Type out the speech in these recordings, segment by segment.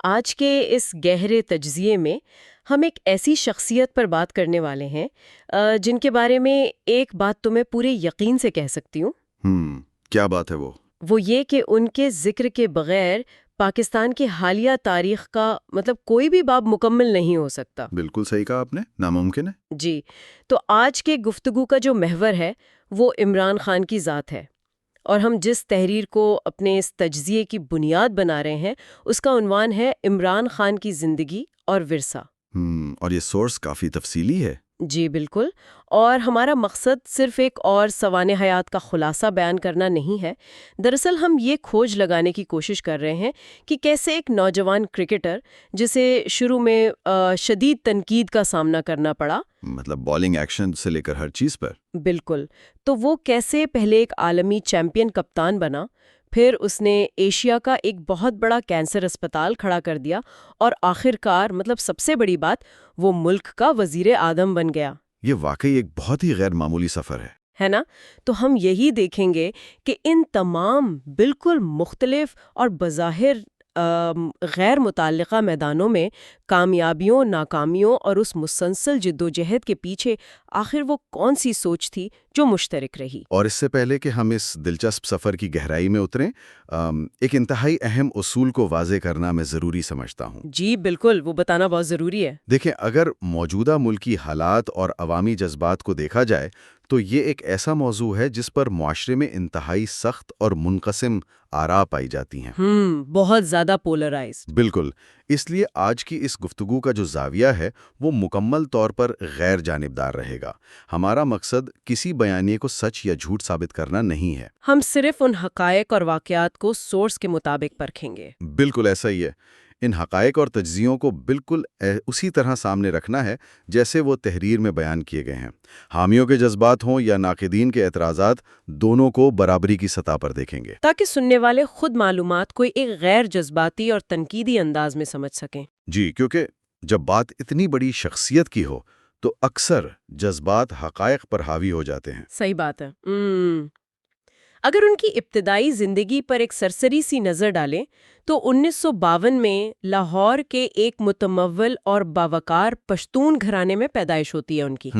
آج کے اس گہرے تجزیے میں ہم ایک ایسی شخصیت پر بات کرنے والے ہیں جن کے بارے میں ایک بات تو میں پورے یقین سے کہہ سکتی ہوں۔ کیا بات ہے وہ؟ وہ یہ کہ ان کے ذکر کے بغیر پاکستان کی حالیہ تاریخ کا کوئی بھی باب مکمل نہیں ہو سکتا۔ بالکل صحیح کہا آپ نے، ناممکن ہے۔ جی، تو آج کے گفتگو کا جو محور ہے وہ عمران خان کی ذات ہے، اور ہم جس تحریر کو اپنے اس تجزیے کی بنیاد بنا رہے ہیں اس کا عنوان ہے عمران خان کی زندگی اور ورثہ۔ اور یہ سورس کافی تفصیلی ہے۔ جی بالکل، اور ہمارا مقصد صرف ایک اور سوانح حیات کا خلاصہ بیان کرنا نہیں ہے۔ دراصل ہم یہ کھوج لگانے کی کوشش کر رہے ہیں کہ کیسے ایک نوجوان کرکٹر جسے شروع میں شدید تنقید کا سامنا کرنا پڑا، مطلب بالنگ ایکشن سے لے کر ہر چیز پر۔ بالکل، تو وہ کیسے پہلے ایک عالمی چیمپئن کپتان بنا، پھر اس نے ایشیا کا ایک بہت بڑا کینسر اسپتال کھڑا کر دیا، اور آخر کار سب سے بڑی بات، وہ ملک کا وزیر اعظم بن گیا۔ یہ واقعی ایک بہت ہی غیر معمولی سفر ہے نا؟ تو ہم یہی دیکھیں گے کہ ان تمام بالکل مختلف اور بظاہر غیر متعلقہ میدانوں میں کامیابیوں، ناکامیوں اور اس مسلسل جدوجہد کے پیچھے آخر وہ کون سی سوچ تھی جو مشترک رہی۔ اور اس سے پہلے کہ ہم اس دلچسپ سفر کی گہرائی میں اتریں، ایک انتہائی اہم اصول کو واضح کرنا میں ضروری سمجھتا ہوں۔ جی بالکل، وہ بتانا بہت ضروری ہے۔ دیکھیں، اگر موجودہ ملکی حالات اور عوامی جذبات کو دیکھا جائے تو یہ ایک ایسا موضوع ہے جس پر معاشرے میں انتہائی سخت اور منقسم آراء پائی جاتی ہیں۔ بہت زیادہ پولرائز۔ بالکل، اس لیے آج کی اس گفتگو کا جو زاویہ ہے وہ مکمل طور پر غیر جانبدار رہے گا۔ ہمارا مقصد کسی بیانیے کو سچ یا جھوٹ ثابت کرنا نہیں ہے۔ ہم صرف ان حقائق اور واقعات کو سورس کے مطابق پرکھیں گے۔ بالکل ایسا ہی ہے۔ ان حقائق اور تجزیوں کو بالکل اسی طرح سامنے رکھنا ہے جیسے وہ تحریر میں بیان کیے گئے ہیں۔ حامیوں کے جذبات ہوں یا ناقدین کے اعتراضات، دونوں کو برابری کی سطح پر دیکھیں گے، تاکہ سننے والے خود معلومات کو ایک غیر جذباتی اور تنقیدی انداز میں سمجھ سکیں۔ جی، کیونکہ جب بات اتنی بڑی شخصیت کی ہو تو اکثر جذبات حقائق پر حاوی ہو جاتے ہیں۔ صحیح بات ہے۔ اگر ان کی ابتدائی زندگی پر ایک سرسری سی نظر ڈالیں تو 1952 میں لاہور کے ایک متمول اور باوقار پشتون گھرانے میں پیدائش ہوتی ہے ان کی۔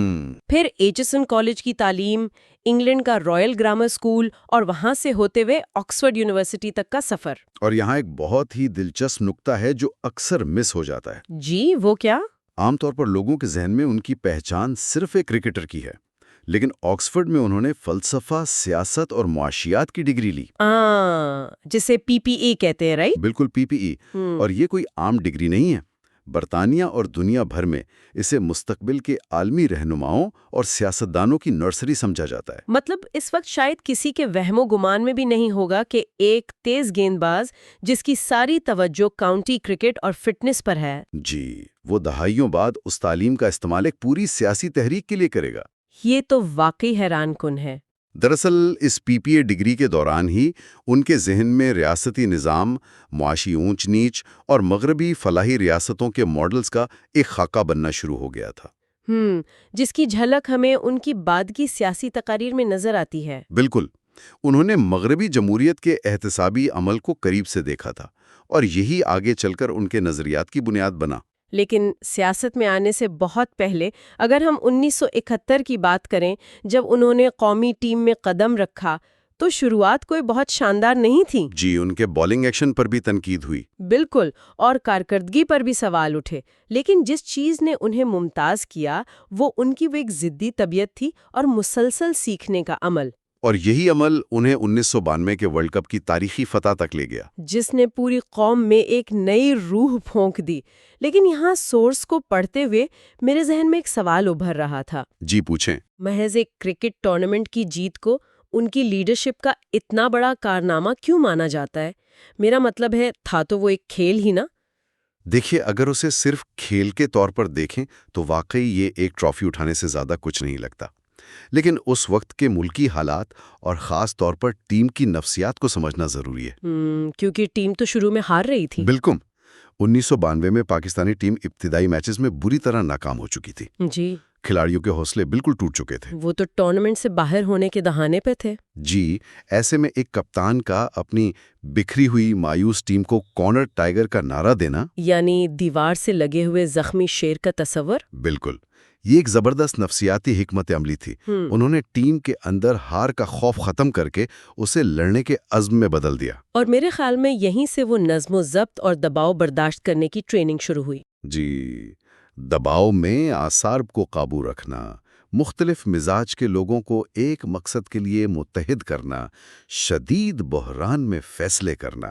پھر ایچسن کالج کی تعلیم، انگلینڈ کا رائل گرامر اسکول، اور وہاں سے ہوتے ہوئے آکسفورڈ یونیورسٹی تک کا سفر۔ اور یہاں ایک بہت ہی دلچسپ نقطہ ہے جو اکثر مس ہو جاتا ہے۔ جی، وہ کیا؟ عام طور پر لوگوں کے ذہن میں ان کی پہچان صرف ایک کرکٹر کی ہے، لیکن آکسفورڈ میں انہوں نے فلسفہ، سیاست اور معاشیات کی ڈگری لی۔ جسے پی پی اے کہتے ہیں، رائٹ؟ بالکل، پی پی ای۔ اور یہ کوئی عام ڈگری نہیں ہے۔ برطانیہ اور دنیا بھر میں اسے مستقبل کے عالمی رہنماؤں اور سیاستدانوں کی نرسری سمجھا جاتا ہے۔ اس وقت شاید کسی کے وہم و گمان میں بھی نہیں ہوگا کہ ایک تیز گیند باز جس کی ساری توجہ کاؤنٹی کرکٹ اور فٹنس پر ہے، جی، وہ دہائیوں بعد اس تعلیم کا استعمال ایک پوری سیاسی تحریک کے لیے کرے گا۔ یہ تو واقعی حیران کن ہے۔ دراصل اس پی پی اے ڈگری کے دوران ہی ان کے ذہن میں ریاستی نظام، معاشی اونچ نیچ اور مغربی فلاحی ریاستوں کے ماڈلز کا ایک خاکہ بننا شروع ہو گیا تھا۔ جس کی جھلک ہمیں ان کی بعد کی سیاسی تقاریر میں نظر آتی ہے۔ بالکل، انہوں نے مغربی جمہوریت کے احتسابی عمل کو قریب سے دیکھا تھا، اور یہی آگے چل کر ان کے نظریات کی بنیاد بنا۔ لیکن سیاست میں آنے سے بہت پہلے، اگر ہم 1971 کی بات کریں، جب انہوں نے قومی ٹیم میں قدم رکھا، تو شروعات کوئی بہت شاندار نہیں تھی۔ جی، ان کے بالنگ ایکشن پر بھی تنقید ہوئی۔ بالکل، اور کارکردگی پر بھی سوال اٹھے، لیکن جس چیز نے انہیں ممتاز کیا وہ ان کی وہ ایک ضدی طبیعت تھی اور مسلسل سیکھنے کا عمل۔ اور یہی عمل انہیں 1992 کے ورلڈ کپ کی تاریخی فتح تک لے گیا، جس نے پوری قوم میں ایک نئی روح پھونک دی۔ لیکن یہاں سورس کو پڑھتے ہوئے میرے ذہن میں ایک سوال ابھر رہا تھا۔ جی پوچھیں۔ محض ایک کرکٹ ٹورنامنٹ کی جیت کو ان کی لیڈرشپ کا اتنا بڑا کارنامہ کیوں مانا جاتا ہے؟ میرا مطلب ہے، تھا تو وہ ایک کھیل ہی نا۔ دیکھیے، اگر اسے صرف کھیل کے طور پر دیکھیں تو واقعی یہ ایک ٹرافی اٹھانے سے زیادہ کچھ نہیں لگتا، لیکن اس وقت کے ملکی حالات اور خاص طور پر ٹیم کی نفسیات کو سمجھنا ضروری ہے۔ کیونکہ ٹیم تو شروع میں ہار رہی تھی۔ بالکل، 1992 میں پاکستانی ٹیم ابتدائی میچز میں بری طرح ناکام ہو چکی تھی۔ جی، کھلاڑیوں کے حوصلے بالکل ٹوٹ چکے تھے۔ وہ تو ٹورنامنٹ سے باہر ہونے کے دہانے پہ تھے۔ جی، ایسے میں ایک کپتان کا اپنی بکھری ہوئی مایوس ٹیم کو کارنر ٹائیگر کا نعرہ دینا، یعنی دیوار سے لگے ہوئے زخمی شیر کا تصور۔ بالکل، یہ ایک زبردست نفسیاتی حکمت عملی تھی۔ انہوں نے ٹیم کے اندر ہار کا خوف ختم کر کے اسے لڑنے کے عزم میں بدل دیا۔ اور میرے خیال میں یہیں سے وہ نظم و ضبط اور دباؤ برداشت کرنے کی ٹریننگ شروع ہوئی۔ جی، دباؤ میں اعصاب کو قابو رکھنا، مختلف مزاج کے لوگوں کو ایک مقصد کے لیے متحد کرنا، شدید بحران میں فیصلے کرنا،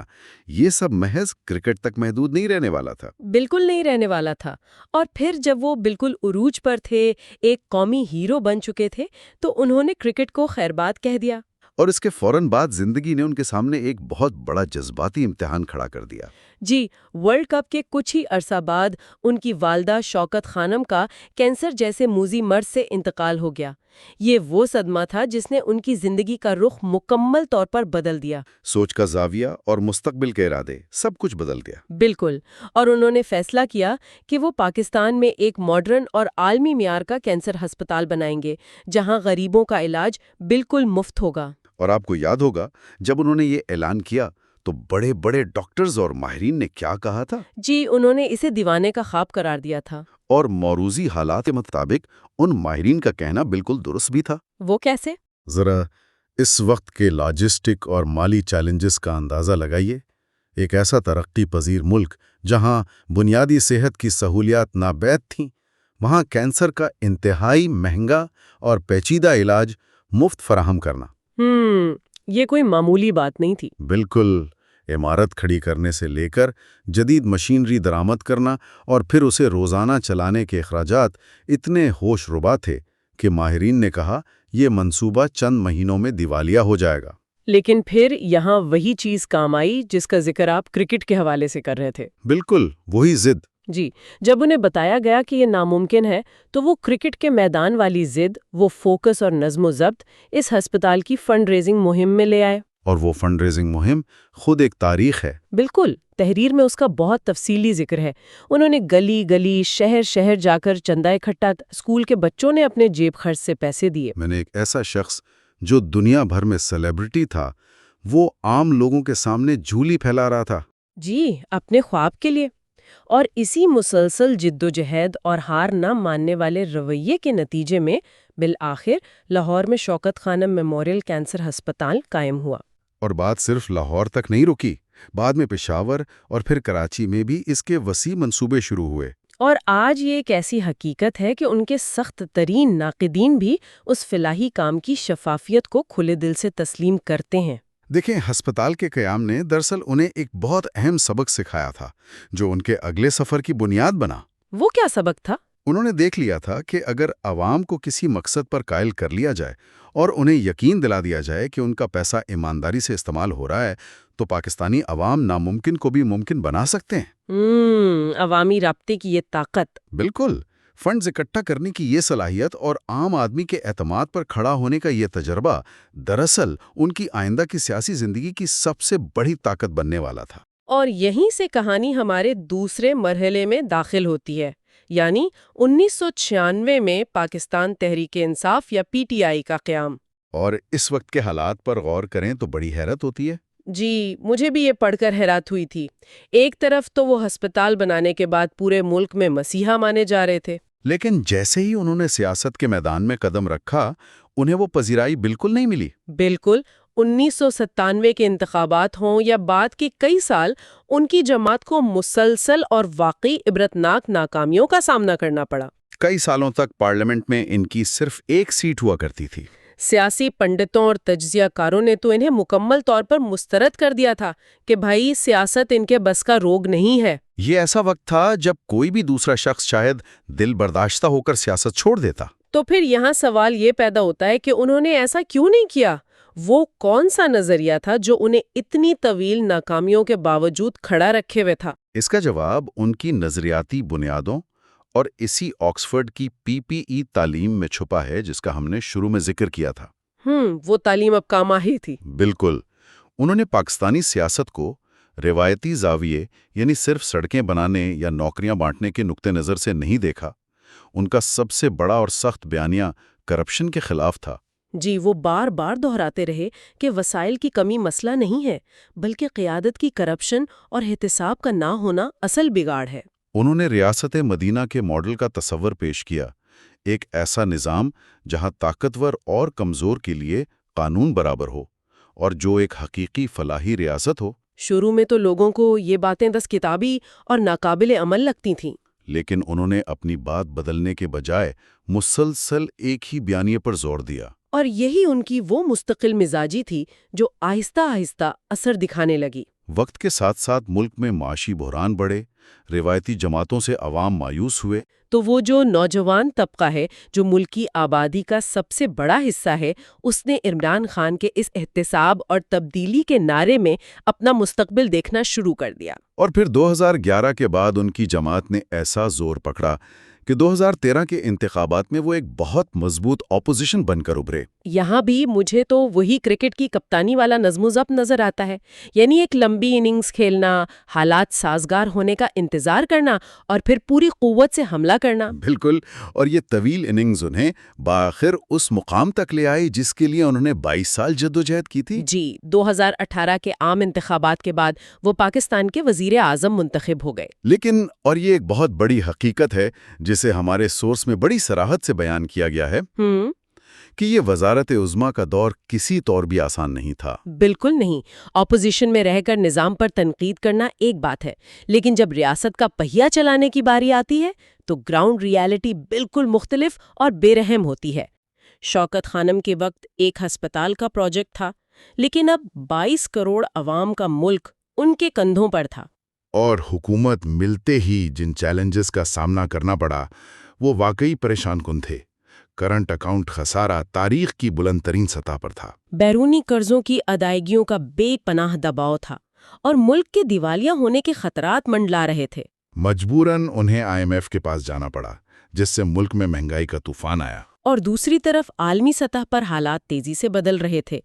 یہ سب محض کرکٹ تک محدود نہیں رہنے والا تھا۔ بالکل نہیں رہنے والا تھا۔ اور پھر جب وہ بالکل عروج پر تھے، ایک قومی ہیرو بن چکے تھے، تو انہوں نے کرکٹ کو خیرباد کہہ دیا۔ اور اس کے فوراً بعد زندگی نے ان کے سامنے ایک بہت بڑا جذباتی امتحان کھڑا کر دیا۔ جی، ورلڈ کپ کے کچھ ہی عرصہ بعد ان کی والدہ شوکت خانم کا کینسر جیسے موذی مرض سے انتقال ہو گیا۔ یہ وہ صدمہ تھا جس نے ان کی زندگی کا رخ مکمل طور پر بدل دیا۔ سوچ کا زاویہ اور مستقبل کے ارادے سب کچھ بدل گیا۔ بالکل، اور انہوں نے فیصلہ کیا کہ وہ پاکستان میں ایک ماڈرن اور عالمی معیار کا کینسر ہسپتال بنائیں گے، جہاں غریبوں کا علاج بالکل مفت ہوگا۔ اور آپ کو یاد ہوگا جب انہوں نے یہ اعلان کیا تو بڑے بڑے ڈاکٹرز اور ماہرین نے کیا کہا تھا؟ جی، انہوں نے اسے دیوانے کا خواب قرار دیا تھا۔ اور موروثی حالات کے مطابق ان ماہرین کا کہنا بالکل درست بھی تھا۔ وہ کیسے؟ ذرا اس وقت کے لاجسٹک اور مالی چیلنجز کا اندازہ لگائیے۔ ایک ایسا ترقی پذیر ملک جہاں بنیادی صحت کی سہولیات نابید تھیں، وہاں کینسر کا انتہائی مہنگا اور پیچیدہ علاج مفت فراہم کرنا، یہ کوئی معمولی بات نہیں تھی۔ بالکل، عمارت کھڑی کرنے سے لے کر جدید مشینری درآمد کرنا اور پھر اسے روزانہ چلانے کے اخراجات اتنے ہوش ربا تھے کہ ماہرین نے کہا یہ منصوبہ چند مہینوں میں دیوالیہ ہو جائے گا۔ لیکن پھر یہاں وہی چیز کام آئی جس کا ذکر آپ کرکٹ کے حوالے سے کر رہے تھے۔ بالکل، وہی ضد۔ جی، جب انہیں بتایا گیا کہ یہ ناممکن ہے تو وہ کرکٹ کے میدان والی ضد، وہ فوکس اور نظم و ضبط اس ہسپتال کی فنڈ ریزنگ مہم میں لے آئے۔ اور وہ فنڈ ریزنگ مہم خود ایک تاریخ ہے۔ بالکل، تحریر میں اس کا بہت تفصیلی ذکر ہے۔ انہوں نے گلی گلی، شہر شہر جا کر چندہ اکٹھا، اسکول کے بچوں نے اپنے جیب خرچ سے پیسے دیے۔ میں نے ایک ایسا شخص جو دنیا بھر میں سیلیبریٹی تھا، وہ عام لوگوں کے سامنے جھولی پھیلا رہا تھا۔ جی، اپنے خواب کے لیے۔ اور اسی مسلسل جد و جہد اور ہار نہ ماننے والے رویے کے نتیجے میں بالآخر لاہور میں شوکت خانم میموریل کینسر ہسپتال قائم ہوا۔ اور بات صرف لاہور تک نہیں رکی، بعد میں پشاور اور پھر کراچی میں بھی اس کے وسیع منصوبے شروع ہوئے۔ اور آج یہ ایک ایسی حقیقت ہے کہ ان کے سخت ترین ناقدین بھی اس فلاحی کام کی شفافیت کو کھلے دل سے تسلیم کرتے ہیں۔ دیکھیں، ہسپتال کے قیام نے دراصل انہیں ایک بہت اہم سبق سکھایا تھا جو ان کے اگلے سفر کی بنیاد بنا۔ وہ کیا سبق تھا؟ انہوں نے دیکھ لیا تھا کہ اگر عوام کو کسی مقصد پر قائل کر لیا جائے اور انہیں یقین دلا دیا جائے کہ ان کا پیسہ ایمانداری سے استعمال ہو رہا ہے تو پاکستانی عوام ناممکن کو بھی ممکن بنا سکتے ہیں۔ عوامی رابطے کی یہ طاقت۔ بالکل، فنڈز اکٹھا کرنے کی یہ صلاحیت اور عام آدمی کے اعتماد پر کھڑا ہونے کا یہ تجربہ دراصل ان کی آئندہ کی سیاسی زندگی کی سب سے بڑی طاقت بننے والا تھا۔ اور یہیں سے کہانی ہمارے دوسرے مرحلے میں داخل ہوتی ہے، یعنی 1996 میں پاکستان تحریک انصاف یا پی ٹی آئی کا قیام۔ اور اس وقت کے حالات پر غور کریں تو بڑی حیرت ہوتی ہے۔ جی، مجھے بھی یہ پڑھ کر حیرت ہوئی تھی۔ ایک طرف تو وہ ہسپتال بنانے کے بعد پورے ملک میں مسیحا مانے جا رہے تھے، لیکن جیسے ہی انہوں نے سیاست کے میدان میں قدم رکھا، انہیں وہ پذیرائی بالکل نہیں ملی۔ بالکل، 1997 کے انتخابات ہوں یا بعد کے کئی سال، ان کی جماعت کو مسلسل اور واقعی عبرتناک ناکامیوں کا سامنا کرنا پڑا۔ کئی سالوں تک پارلیمنٹ میں ان کی صرف ایک سیٹ ہوا کرتی تھی۔ سیاسی پنڈتوں اور تجزیہ کاروں نے تو انہیں مکمل طور پر مسترد کر دیا تھا کہ بھائی سیاست ان کے بس کا روگ نہیں ہے۔ یہ ایسا وقت تھا جب کوئی بھی دوسرا شخص شاید دل برداشتہ ہو کر سیاست چھوڑ دیتا۔ تو پھر یہاں سوال یہ پیدا ہوتا ہے کہ انہوں نے ایسا کیوں نہیں کیا؟ وہ کون سا نظریہ تھا جو انہیں اتنی طویل ناکامیوں کے باوجود کھڑا رکھے ہوئے تھا؟ اس کا جواب ان کی نظریاتی بنیادوں اور اسی آکسفورڈ کی PPE تعلیم میں چھپا ہے جس کا ہم نے شروع میں ذکر کیا تھا۔ وہ تعلیم اب کام آئی تھی۔ بالکل، انہوں نے پاکستانی سیاست کو روایتی زاویے یعنی صرف سڑکیں بنانے یا نوکریاں بانٹنے کے نقطہ نظر سے نہیں دیکھا، ان کا سب سے بڑا اور سخت بیانیہ کرپشن کے خلاف تھا۔ جی، وہ بار بار دہراتے رہے کہ وسائل کی کمی مسئلہ نہیں ہے، بلکہ قیادت کی کرپشن اور احتساب کا نہ ہونا اصل بگاڑ ہے۔ انہوں نے ریاست مدینہ کے ماڈل کا تصور پیش کیا، ایک ایسا نظام جہاں طاقتور اور کمزور کے لیے قانون برابر ہو، اور جو ایک حقیقی فلاحی ریاست ہو۔ شروع میں تو لوگوں کو یہ باتیں دست کتابی اور ناقابل عمل لگتی تھیں۔ لیکن انہوں نے اپنی بات بدلنے کے بجائے مسلسل ایک ہی بیانیے پر زور دیا۔ اور یہی ان کی وہ مستقل مزاجی تھی جو آہستہ آہستہ اثر دکھانے لگی۔ وقت کے ساتھ ساتھ ملک میں معاشی بحران بڑھے، روایتی جماعتوں سے عوام مایوس ہوئے۔ تو وہ جو نوجوان طبقہ ہے جو ملکی آبادی کا سب سے بڑا حصہ ہے، اس نے عمران خان کے اس احتساب اور تبدیلی کے نعرے میں اپنا مستقبل دیکھنا شروع کر دیا۔ اور پھر 2011 کے بعد ان کی جماعت نے ایسا زور پکڑا کہ 2013 کے انتخابات میں وہ ایک بہت مضبوط اپوزیشن بن کر ابھرے۔ یہاں بھی مجھے تو وہی کرکٹ کی کپتانی والا نظم و ضبط نظر آتا ہے، یعنی ایک لمبی اننگز کھیلنا، حالات سازگار ہونے کا انتظار کرنا اور پھر پوری قوت سے حملہ کرنا۔ بالکل، اور یہ طویل اننگز انہیں بآخر اس مقام تک لے آئی جس کے لیے انہوں نے 22 سال جدوجہد کی تھی۔ جی، 2018 کے عام انتخابات کے بعد وہ پاکستان کے وزیر اعظم منتخب ہو گئے۔ لیکن اور یہ ایک بہت بڑی حقیقت ہے جسے ہمارے سورس میں بڑی صراحت سے بیان کیا گیا ہے کہ یہ وزارت عظمیٰ کا دور کسی طور بھی آسان نہیں تھا۔ بالکل نہیں۔ اپوزیشن میں رہ کر نظام پر تنقید کرنا ایک بات ہے، لیکن جب ریاست کا پہیہ چلانے کی باری آتی ہے تو گراؤنڈ ریالٹی بالکل مختلف اور بے رحم ہوتی ہے۔ شوکت خانم کے وقت ایک ہسپتال کا پروجیکٹ تھا، لیکن اب 22 کروڑ عوام کا ملک ان کے کندھوں پر تھا۔ اور حکومت ملتے ہی جن چیلنجز کا سامنا کرنا پڑا وہ واقعی پریشان کن تھے۔ کرنٹ اکاؤنٹ خسارہ تاریخ کی بلند ترین سطح پر تھا، بیرونی قرضوں کی ادائیگیوں کا بے پناہ دباؤ تھا، اور ملک کے دیوالیہ ہونے کے خطرات منڈلا رہے تھے۔ مجبوراً انہیں IMF کے پاس جانا پڑا، جس سے ملک میں مہنگائی کا طوفان آیا۔ اور دوسری طرف عالمی سطح پر حالات تیزی سے بدل رہے تھے۔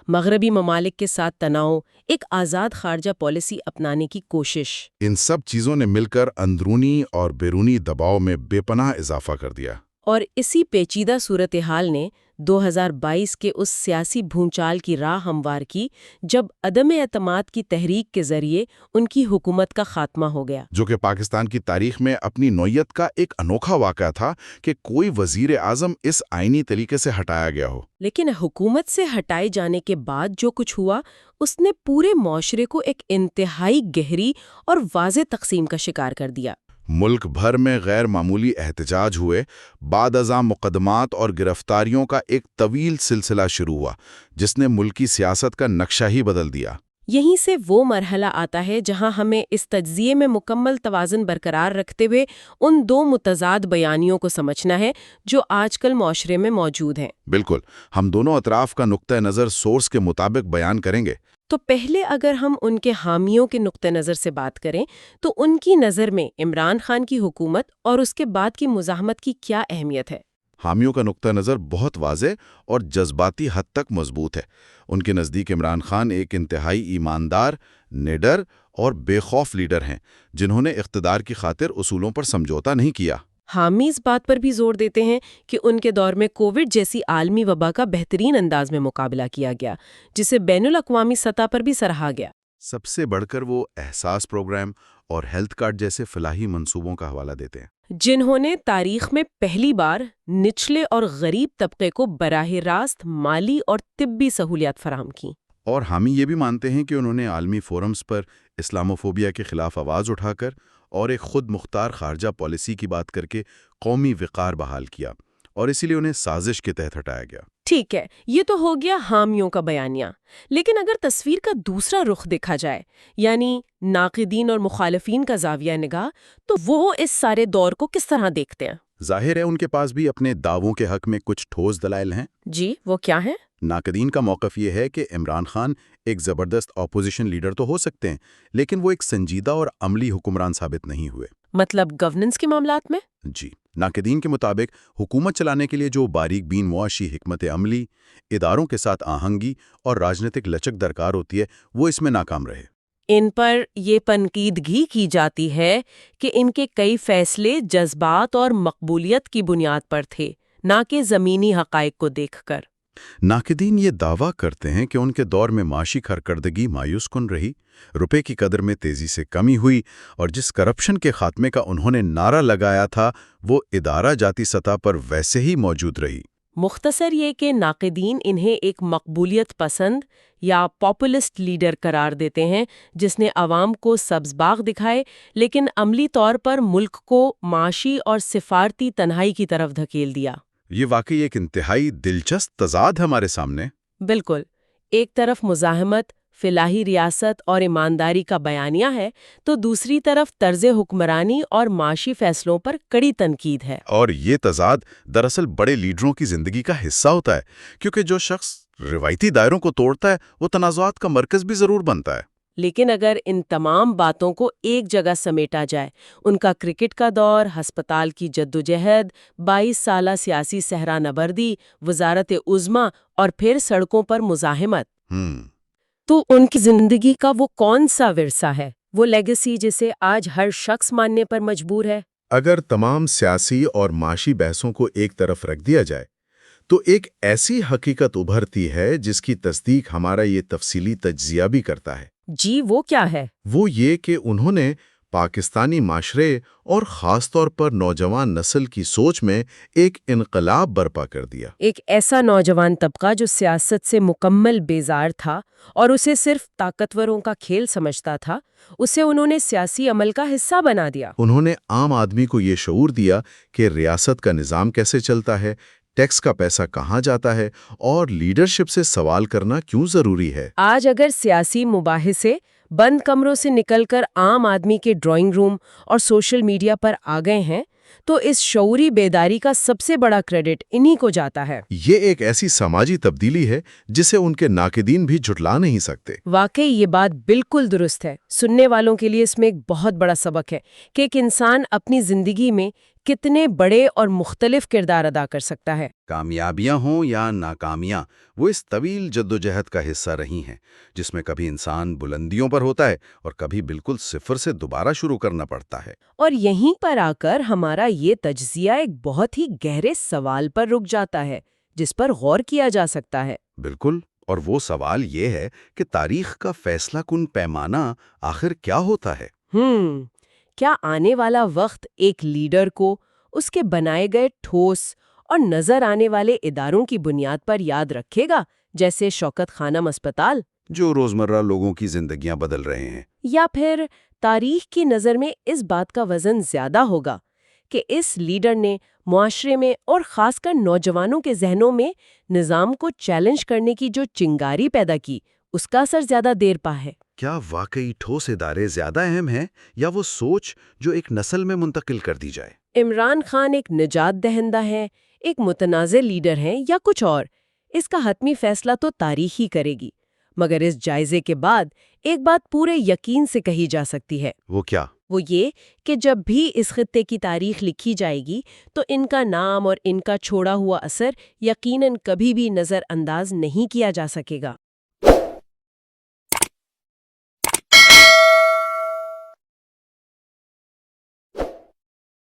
مغربی ممالک کے ساتھ تناؤ، ایک آزاد خارجہ پالیسی اپنانے کی کوشش، ان سب چیزوں نے مل کر اندرونی اور بیرونی دباؤ میں بے پناہ اضافہ کر دیا۔ اور اسی پیچیدہ صورتحال نے 2022 کے اس سیاسی بھونچال کی راہ ہموار کی جب عدم اعتماد کی تحریک کے ذریعے ان کی حکومت کا خاتمہ ہو گیا، جو کہ پاکستان کی تاریخ میں اپنی نوعیت کا ایک انوکھا واقعہ تھا کہ کوئی وزیر اعظم اس آئینی طریقے سے ہٹایا گیا ہو۔ لیکن حکومت سے ہٹائے جانے کے بعد جو کچھ ہوا، اس نے پورے معاشرے کو ایک انتہائی گہری اور واضح تقسیم کا شکار کر دیا۔ ملک بھر میں غیر معمولی احتجاج ہوئے، بعد ازاں مقدمات اور گرفتاریوں کا ایک طویل سلسلہ شروع ہوا جس نے ملکی سیاست کا نقشہ ہی بدل دیا۔ یہیں سے وہ مرحلہ آتا ہے جہاں ہمیں اس تجزیے میں مکمل توازن برقرار رکھتے ہوئے ان دو متضاد بیانیوں کو سمجھنا ہے جو آج کل معاشرے میں موجود ہیں۔ بالکل، ہم دونوں اطراف کا نقطہ نظر سورس کے مطابق بیان کریں گے۔ تو پہلے اگر ہم ان کے حامیوں کے نقطہ نظر سے بات کریں تو ان کی نظر میں عمران خان کی حکومت اور اس کے بعد کی مزاحمت کی کیا اہمیت ہے؟ حامیوں کا نقطہ نظر بہت واضح اور جذباتی حد تک مضبوط ہے۔ ان کے نزدیک عمران خان ایک انتہائی ایماندار، نڈر اور بے خوف لیڈر ہیں جنہوں نے اقتدار کی خاطر اصولوں پر سمجھوتا نہیں کیا۔ حامی اس بات پر بھی زور دیتے ہیں کہ ان کے دور میں کووڈ جیسی عالمی وبا کا بہترین انداز میں مقابلہ کیا گیا، جسے بین الاقوامی سطح پر بھی سراہا گیا۔ سب سے بڑھ کر وہ احساس پروگرام اور ہیلتھ کارڈ جیسے فلاحی منصوبوں کا حوالہ دیتے ہیں، جنہوں نے تاریخ میں پہلی بار نچلے اور غریب طبقے کو براہ راست مالی اور طبی سہولیات فراہم کیں۔ اور حامی یہ بھی مانتے ہیں کہ انہوں نے عالمی فورمز پر اسلاموفوبیا کے خلاف آواز اٹھا کر اور ایک خود مختار خارجہ پالیسی کی بات کر کے قومی وقار بحال کیا، اور اسی لیے انہیں سازش کے تحت ہٹایا گیا۔ ٹھیک ہے، یہ تو ہو گیا حامیوں کا بیانیہ، لیکن اگر تصویر کا دوسرا رخ دیکھا جائے، یعنی ناقدین اور مخالفین کا زاویہ نگاہ، تو وہ اس سارے دور کو کس طرح دیکھتے ہیں؟ ظاہر ہے ان کے پاس بھی اپنے دعووں کے حق میں کچھ ٹھوس دلائل ہیں۔ جی، وہ کیا ہیں؟ ناقدین کا موقف یہ ہے کہ عمران خان ایک زبردست اپوزیشن لیڈر تو ہو سکتے ہیں، لیکن وہ ایک سنجیدہ اور عملی حکمران ثابت نہیں ہوئے۔ مطلب گورننس کے معاملات میں؟ جی، ناقدین کے مطابق حکومت چلانے کے لیے جو باریک بین معاشی حکمت عملی، اداروں کے ساتھ آہنگی اور راجنیتک لچک درکار ہوتی ہے، وہ اس میں ناکام رہے۔ ان پر یہ تنقیدگی کی جاتی ہے کہ ان کے کئی فیصلے جذبات اور مقبولیت کی بنیاد پر تھے، نہ کہ زمینی حقائق کو دیکھ کر۔ ناقدین یہ دعویٰ کرتے ہیں کہ ان کے دور میں معاشی کارکردگی مایوس کن رہی، روپے کی قدر میں تیزی سے کمی ہوئی، اور جس کرپشن کے خاتمے کا انہوں نے نعرہ لگایا تھا وہ ادارہ جاتی سطح پر ویسے ہی موجود رہی۔ مختصر یہ کہ ناقدین انہیں ایک مقبولیت پسند یا پاپولسٹ لیڈر قرار دیتے ہیں جس نے عوام کو سبز باغ دکھائے لیکن عملی طور پر ملک کو معاشی اور سفارتی تنہائی کی طرف دھکیل دیا۔ یہ واقعی ایک انتہائی دلچسپ تضاد ہے ہمارے سامنے۔ بالکل، ایک طرف مزاحمت، فلاحی ریاست اور ایمانداری کا بیانیہ ہے تو دوسری طرف طرز حکمرانی اور معاشی فیصلوں پر کڑی تنقید ہے۔ اور یہ تضاد دراصل بڑے لیڈروں کی زندگی کا حصہ ہوتا ہے، کیونکہ جو شخص روایتی دائروں کو توڑتا ہے وہ تنازعات کا مرکز بھی ضرور بنتا ہے۔ لیکن اگر ان تمام باتوں کو ایک جگہ سمیٹا جائے، ان کا کرکٹ کا دور، ہسپتال کی جدوجہد، 22 سالہ سیاسی صحرا نبردی، وزارت عظمیٰ اور پھر سڑکوں پر مزاحمت، تو ان کی زندگی کا وہ کون سا ورثہ ہے، وہ لیگیسی جسے آج ہر شخص ماننے پر مجبور ہے؟ اگر تمام سیاسی اور معاشی بحثوں کو ایک طرف رکھ دیا جائے تو ایک ایسی حقیقت ابھرتی ہے جس کی تصدیق ہمارا یہ تفصیلی تجزیہ بھی کرتا ہے۔ جی، وہ کیا ہے؟ وہ یہ کہ انہوں نے پاکستانی معاشرے اور خاص طور پر نوجوان نسل کی سوچ میں ایک انقلاب برپا کر دیا۔ ایک ایسا نوجوان طبقہ جو سیاست سے مکمل بیزار تھا اور اسے صرف طاقتوروں کا کھیل سمجھتا تھا، اسے انہوں نے سیاسی عمل کا حصہ بنا دیا۔ انہوں نے عام آدمی کو یہ شعور دیا کہ ریاست کا نظام کیسے چلتا ہے، ٹیکس کا پیسہ کہاں جاتا ہے اور لیڈرشپ سے سوال کرنا کیوں ضروری ہے۔ آج اگر سیاسی مباحثے بند کمروں سے نکل کر عام آدمی کے ڈرائنگ روم اور سوشل میڈیا پر آ گئے ہیں تو اس شعوری بیداری کا سب سے بڑا کریڈٹ انہی کو جاتا ہے۔ یہ ایک ایسی سماجی تبدیلی ہے جسے ان کے ناقدین بھی جھٹلا نہیں سکتے۔ واقعی یہ بات بالکل درست ہے۔ سننے والوں کے لیے اس میں ایک بہت بڑا سبق ہے کہ ایک انسان اپنی زندگی میں کتنے بڑے اور مختلف کردار ادا کر سکتا ہے۔ کامیابیاں ہوں یا ناکامیاں، وہ اس طویل جدوجہد کا حصہ رہی ہیں جس میں کبھی انسان بلندیوں پر ہوتا ہے اور کبھی بالکل صفر سے دوبارہ شروع کرنا پڑتا ہے۔ اور یہیں پر آ کر ہمارا یہ تجزیہ ایک بہت ہی گہرے سوال پر رک جاتا ہے جس پر غور کیا جا سکتا ہے۔ بالکل، اور وہ سوال یہ ہے کہ تاریخ کا فیصلہ کن پیمانہ آخر کیا ہوتا ہے؟ کیا آنے والا وقت ایک لیڈر کو اس کے بنائے گئے ٹھوس اور نظر آنے والے اداروں کی بنیاد پر یاد رکھے گا، جیسے شوکت خانم اسپتال، جو روزمرہ لوگوں کی زندگیاں بدل رہے ہیں؟ یا پھر تاریخ کی نظر میں اس بات کا وزن زیادہ ہوگا کہ اس لیڈر نے معاشرے میں اور خاص کر نوجوانوں کے ذہنوں میں نظام کو چیلنج کرنے کی جو چنگاری پیدا کی، اس کا اثر زیادہ دیر پا ہے؟ کیا واقعی ٹھوس ادارے زیادہ اہم ہیں یا وہ سوچ جو ایک نسل میں منتقل کر دی جائے؟ عمران خان ایک نجات دہندہ ہے، ایک متنازع لیڈر ہیں یا کچھ اور؟ اس کا حتمی فیصلہ تو تاریخ ہی کرے گی، مگر اس جائزے کے بعد ایک بات پورے یقین سے کہی جا سکتی ہے۔ وہ کیا؟ وہ یہ کہ جب بھی اس خطے کی تاریخ لکھی جائے گی تو ان کا نام اور ان کا چھوڑا ہوا اثر یقیناً کبھی بھی نظر انداز نہیں کیا جا سکے گا۔